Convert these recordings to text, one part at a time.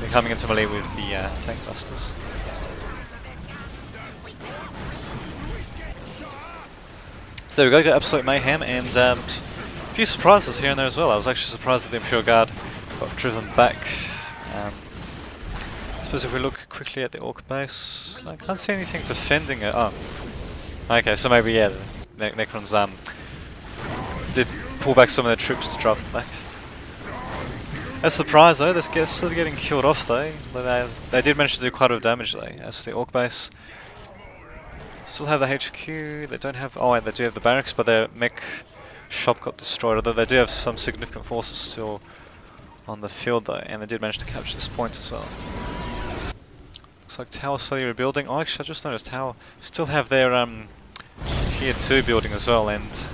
They're coming into melee with the tank busters. So there we go, got absolute mayhem, and a few surprises here and there as well. I was actually surprised that the Imperial Guard got driven back. I suppose if we look quickly at the Orc base, I can't see anything defending it. Oh, okay, so maybe yeah, the Necrons did pull back some of their troops to drive them back. A surprise though, this guy's still getting killed off though. They did manage to do quite a bit of damage though. As for the Orc base, still have the HQ. They don't have. Oh, and they do have the barracks, but their mech shop got destroyed. Although they do have some significant forces still on the field though, and they did manage to capture this point as well. Looks like tower slowly rebuilding. Oh, actually, I just noticed tower still have their tier 2 building as well, and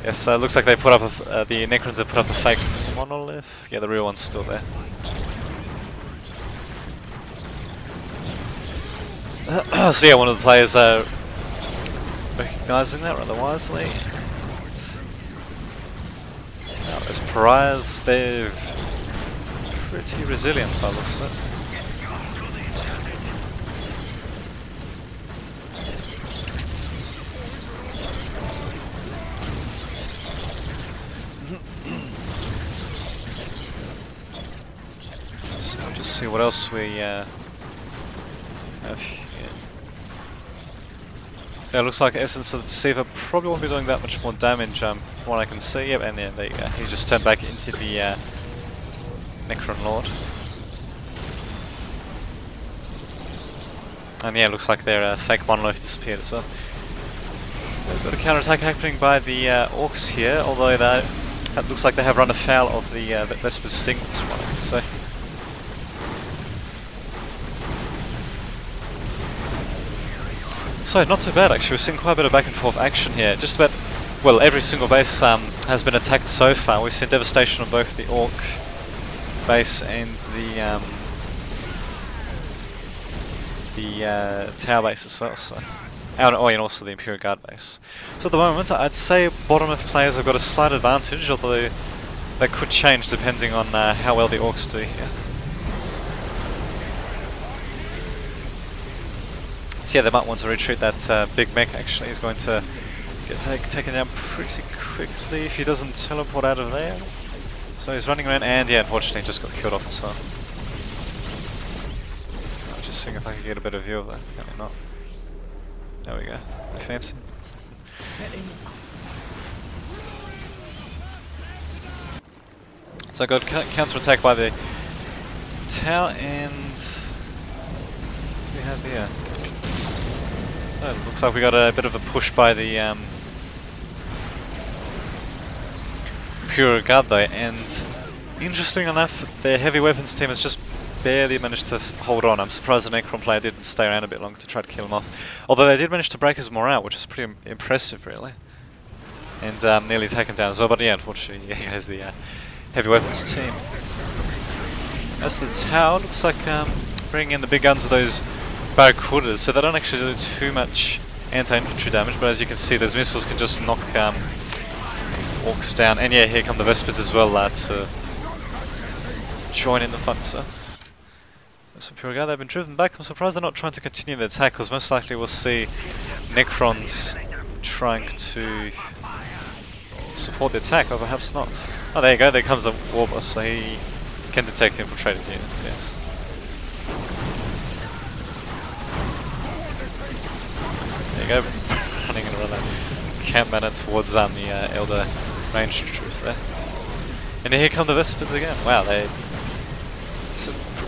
yes, looks like they put up the Necrons have put up a fake monolith. Yeah, the real one's still there. So yeah, one of the players recognising that rather wisely. Now those pariahs, they're pretty resilient by the looks of it. So we'll just see what else we have here. Yeah, it looks like Essence of the Deceiver probably won't be doing that much more damage from what I can see. Yep, and yeah, there you go. He just turned back into the Necron Lord. And yeah, it looks like their fake monolith disappeared as well. We've got a counterattack happening by the Orcs here, although it looks like they have run afoul of the Vesper's Sting, is what I can say. So, not too bad actually. We're seeing quite a bit of back and forth action here. Just about, well, every single base has been attacked so far. We've seen devastation on both the Orc base and the tower base as well. So, and also the Imperial Guard base. So at the moment, I'd say bottom-of players have got a slight advantage, although that could change depending on how well the Orcs do here. So yeah, they might want to retreat. That big mech actually is going to get taken down pretty quickly if he doesn't teleport out of there. So he's running around, and yeah, unfortunately just got killed off as well. I'm just seeing if I can get a better view of that. Apparently not. There we go. Fancy. So I got counter attack by the tower, and what do we have here? Oh, it looks like we got a bit of a push by the Imperial Guard though, and interesting enough, their heavy weapons team has just barely managed to hold on. I'm surprised the Necron player didn't stay around a bit longer to try to kill him off. Although they did manage to break his morale, which is pretty impressive really, and nearly take him down as well. But yeah, unfortunately, he has the heavy weapons team. As the tower, looks like bringing in the big guns with those barracudas, so they don't actually do too much anti-infantry damage, but as you can see, those missiles can just knock Orcs down. And yeah, here come the Vespers as well to join in the fun. So that's Imperial Guard. They've been driven back. I'm surprised they're not trying to continue the attack, because most likely we'll see Necrons trying to support the attack, or perhaps not. Oh, there you go. There comes a Warboss, so he can detect infiltrated units. Yes. There you go, running around that camp manor towards the Elder ranged troops there. And here come the Vespers again. Wow, they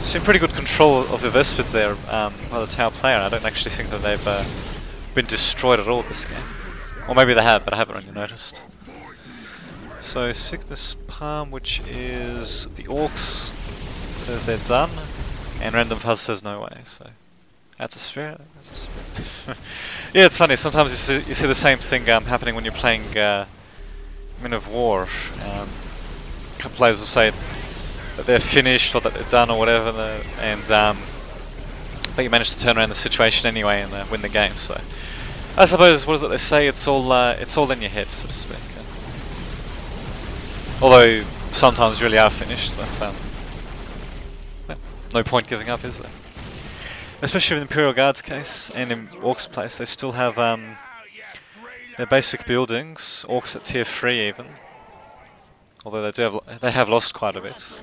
seem pretty good control of the Vespers there by the tower player. I don't actually think that they've been destroyed at all this game. Or maybe they have, but I haven't really noticed. So Sickness Palm, which is the Orcs, says they're done, and Random Fuzz says no way. So that's a spirit. That's a spirit. Yeah, it's funny. Sometimes you see the same thing happening when you're playing Men of War. A couple players will say that they're finished or that they're done or whatever, but you manage to turn around the situation anyway and win the game. So I suppose, what is it they say? It's all in your head, so to speak. Although sometimes you really are finished. But well, no point giving up, is there? Especially in Imperial Guard's case, and in Orcs' place, they still have their basic buildings, Orcs at tier 3 even. Although they have lost quite a bit.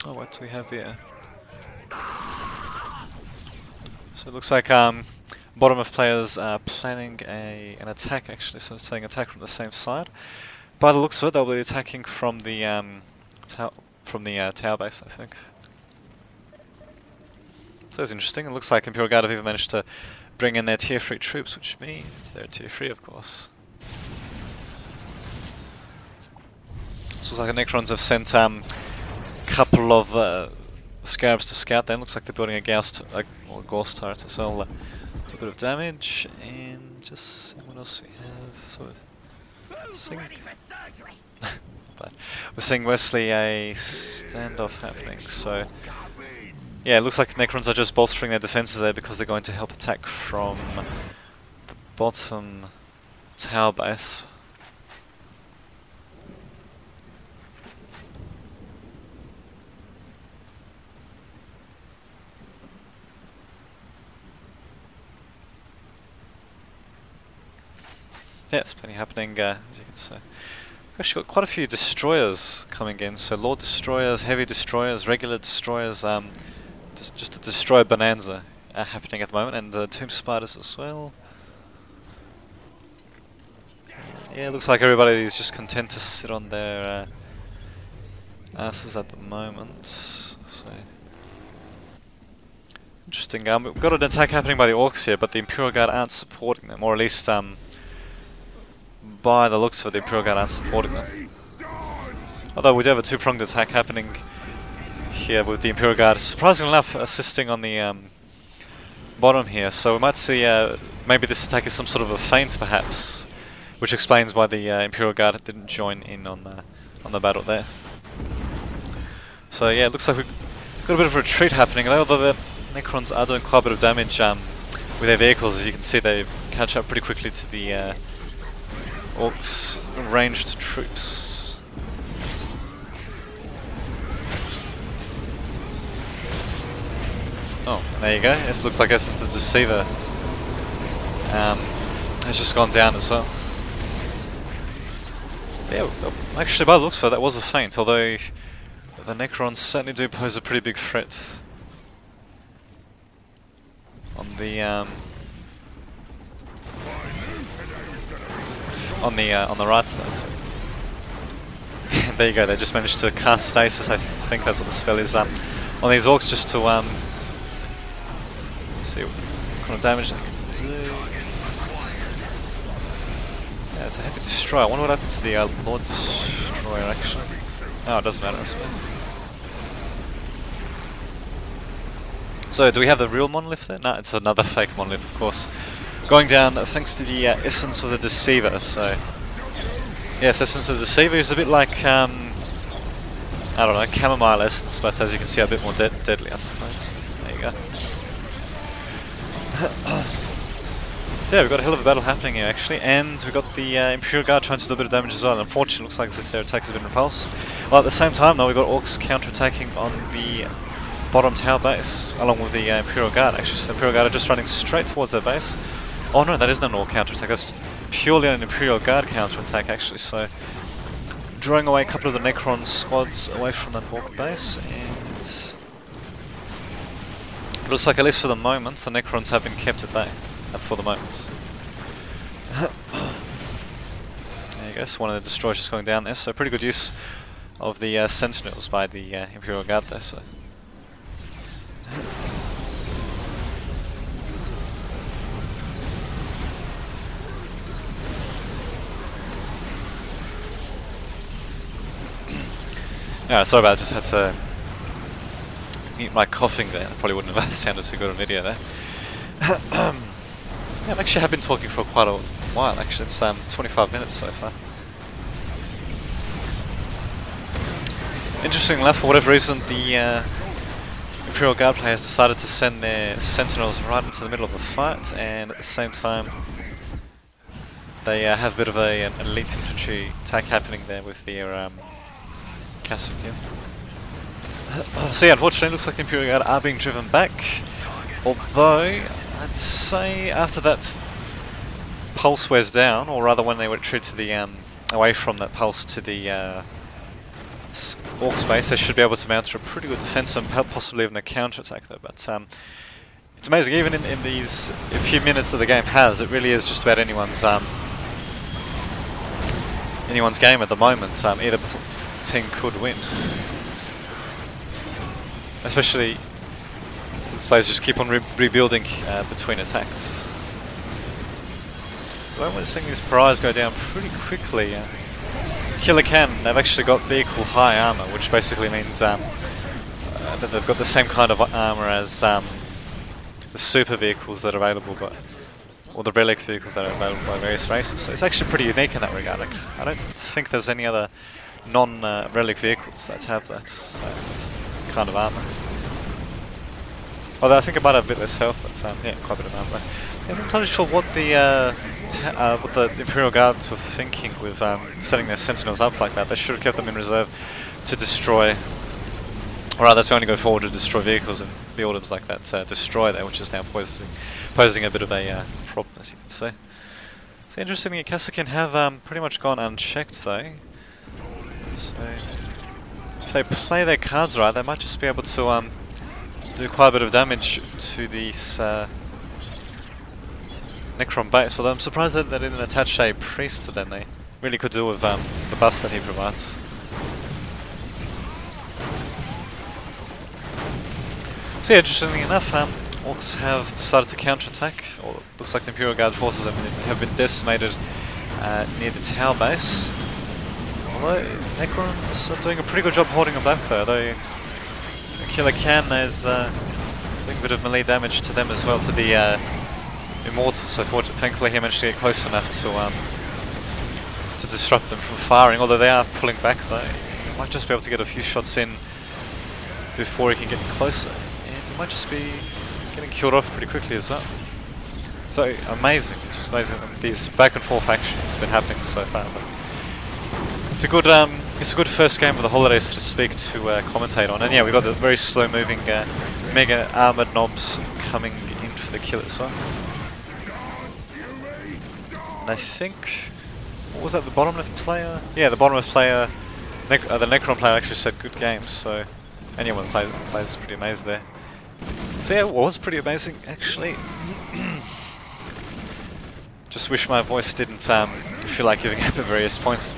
Oh, what do we have here? So it looks like bottom of players are planning an attack actually, so it's saying attack from the same side. By the looks of it, they'll be attacking from the tower base, I think. So it's interesting. It looks like Imperial Guard have even managed to bring in their tier 3 troops, which means they're tier 3, of course. So it looks like the Necrons have sent a couple of Scarabs to scout. Then looks like they're building a Gauss turret as well. Do a bit of damage, and just see what else we have. Sort of seeing we're seeing Wesley a standoff happening. So yeah, it looks like Necrons are just bolstering their defenses there because they're going to help attack from the bottom tower base. Yeah, there's plenty happening, as you can see. We've actually got quite a few destroyers coming in, so Lord Destroyers, Heavy Destroyers, Regular Destroyers, just a Destroyer Bonanza happening at the moment, and Tomb Spiders as well. Yeah, it looks like everybody is just content to sit on their asses at the moment. So interesting. We've got an attack happening by the Orcs here, but the Imperial Guard aren't supporting them, or at least by the looks of it, the Imperial Guard aren't supporting them. Although we do have a two-pronged attack happening here with the Imperial Guard, surprisingly enough, assisting on the bottom here. So we might see maybe this attack is some sort of a feint, perhaps, which explains why the Imperial Guard didn't join in on the battle there. So yeah, it looks like we've got a bit of a retreat happening, although the Necrons are doing quite a bit of damage with their vehicles. As you can see, they catch up pretty quickly to the Orcs' ranged troops. Oh, there you go. It looks like Essence the Deceiver has just gone down as well. Yeah, actually by the looks of it, that was a feint, although the Necrons certainly do pose a pretty big threat on the right though. So there you go, they just managed to cast stasis, I think that's what the spell is, on these Orcs, just to see what kind of damage they can do. Yeah, it's a Heavy Destroyer. I wonder what happened to the Lord Destroyer actually. Oh, it doesn't matter, I suppose. So, do we have the real monolith there? No, it's another fake monolith, of course. Going down thanks to the Essence of the Deceiver. So, yes, Essence of the Deceiver is a bit like, I don't know, Chamomile Essence, but as you can see, a bit more deadly, I suppose. There you go. Yeah, we've got a hell of a battle happening here actually, and we've got the Imperial Guard trying to do a bit of damage as well. Unfortunately, it looks like as if their attack has been repulsed. Well, at the same time though, we've got Orcs counter-attacking on the bottom tower base, along with the Imperial Guard actually. So the Imperial Guard are just running straight towards their base. Oh no, that isn't an Orc counter-attack, that's purely an Imperial Guard counter-attack actually, so drawing away a couple of the Necron squads away from that Orc base, and it looks like, at least for the moment, the Necrons have been kept at bay. For the moment. There you go, so one of the destroyers just going down there, so pretty good use of the Sentinels by the Imperial Guard there, so. Yeah, sorry about it, just had to mute my coughing there. I probably wouldn't have sounded too good on video there. Yeah, I actually have been talking for quite a while actually, it's 25 minutes so far. Interestingly enough, for whatever reason, the Imperial Guard players decided to send their Sentinels right into the middle of the fight, and at the same time they have a bit of an elite infantry attack happening there with their Castle Gear. So yeah, unfortunately it looks like the Imperial Guard are being driven back, although I'd say after that pulse wears down, or rather when they retreat to the away from that pulse to the Orcs base, they should be able to mount a pretty good defense and possibly even a counter-attack there, but it's amazing, even in these few minutes that the game has, it really is just about anyone's game at the moment. Either team could win. Especially since players just keep on rebuilding between attacks. When we're seeing these pariahs go down pretty quickly, Killer Can, they've actually got vehicle high armor, which basically means that they've got the same kind of armor as the super vehicles that are available, or the relic vehicles that are available by various races. So it's actually pretty unique in that regard. Like, I don't think there's any other non-relic vehicles that have that kind of armor. Although I think it might have a bit less health, but yeah, quite a bit of armor. I'm not entirely sure what the Imperial Guards were thinking with setting their sentinels up like that. They should have kept them in reserve to destroy, or rather to only go forward to destroy vehicles and buildings like that destroy there, which is now posing a bit of a problem, as you can see. So interestingly, Kassakin have pretty much gone unchecked though. So if they play their cards right, they might just be able to do quite a bit of damage to these Necron base. Although I'm surprised that they didn't attach a priest to them. They really could do with the buffs that he provides. So yeah, interestingly enough, Orcs have decided to counterattack, or it looks like the Imperial Guard forces have been decimated near the tower base. Although Necrons are doing a pretty good job holding them back though, though Killer Can is doing a bit of melee damage to them as well, to the Immortal, so thankfully he managed to get close enough to disrupt them from firing, although they are pulling back though. He might just be able to get a few shots in before he can get closer. He might just be getting killed off pretty quickly as well. So amazing, it's just amazing these back and forth action has been happening so far. But it's a good first game of the holidays, so to speak, to commentate on. And yeah, we've got the very slow moving mega armoured knobs coming in for the kill as well. And I think, what was that, the bottom left player? Yeah, the bottom left player, the Necron player actually said good game, so anyone that plays pretty amazing there. So yeah, it was pretty amazing actually. Just wish my voice didn't feel like giving up at various points.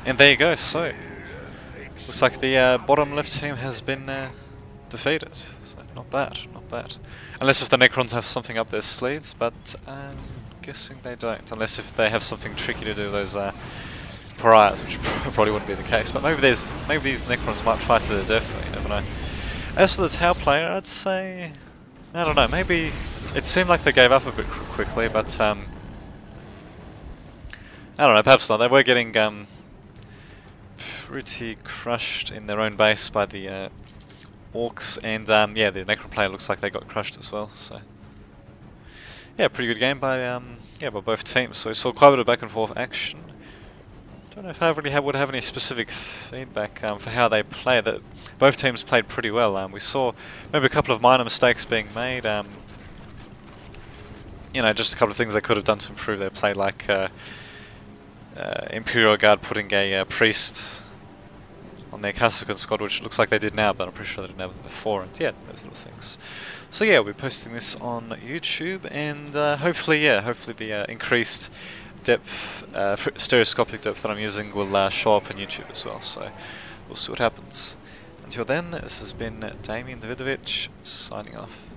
And there you go, so looks like the bottom left team has been defeated. So not bad, not bad. Unless if the Necrons have something up their sleeves, but I'm guessing they don't. Unless if they have something tricky to do with those pariahs, which probably wouldn't be the case. But maybe these Necrons might fight to their death, you never know. As for the tower player, I'd say, I don't know, maybe it seemed like they gave up a bit quickly, but I don't know, perhaps not. They were getting pretty crushed in their own base by the Orcs, and yeah, the Necron player looks like they got crushed as well. So yeah, pretty good game by by both teams. So we saw quite a bit of back and forth action. Don't know if I really would have any specific feedback for how they played. That both teams played pretty well. We saw maybe a couple of minor mistakes being made. You know, just a couple of things they could have done to improve their play, like Imperial Guard putting a priest on their Kassakin squad, which looks like they did now, but I'm pretty sure they didn't have it before. And yeah, those little things. So yeah, we'll be posting this on YouTube, and hopefully the increased depth, stereoscopic depth that I'm using will show up on YouTube as well. So we'll see what happens. Until then, this has been Damien Davidovich signing off.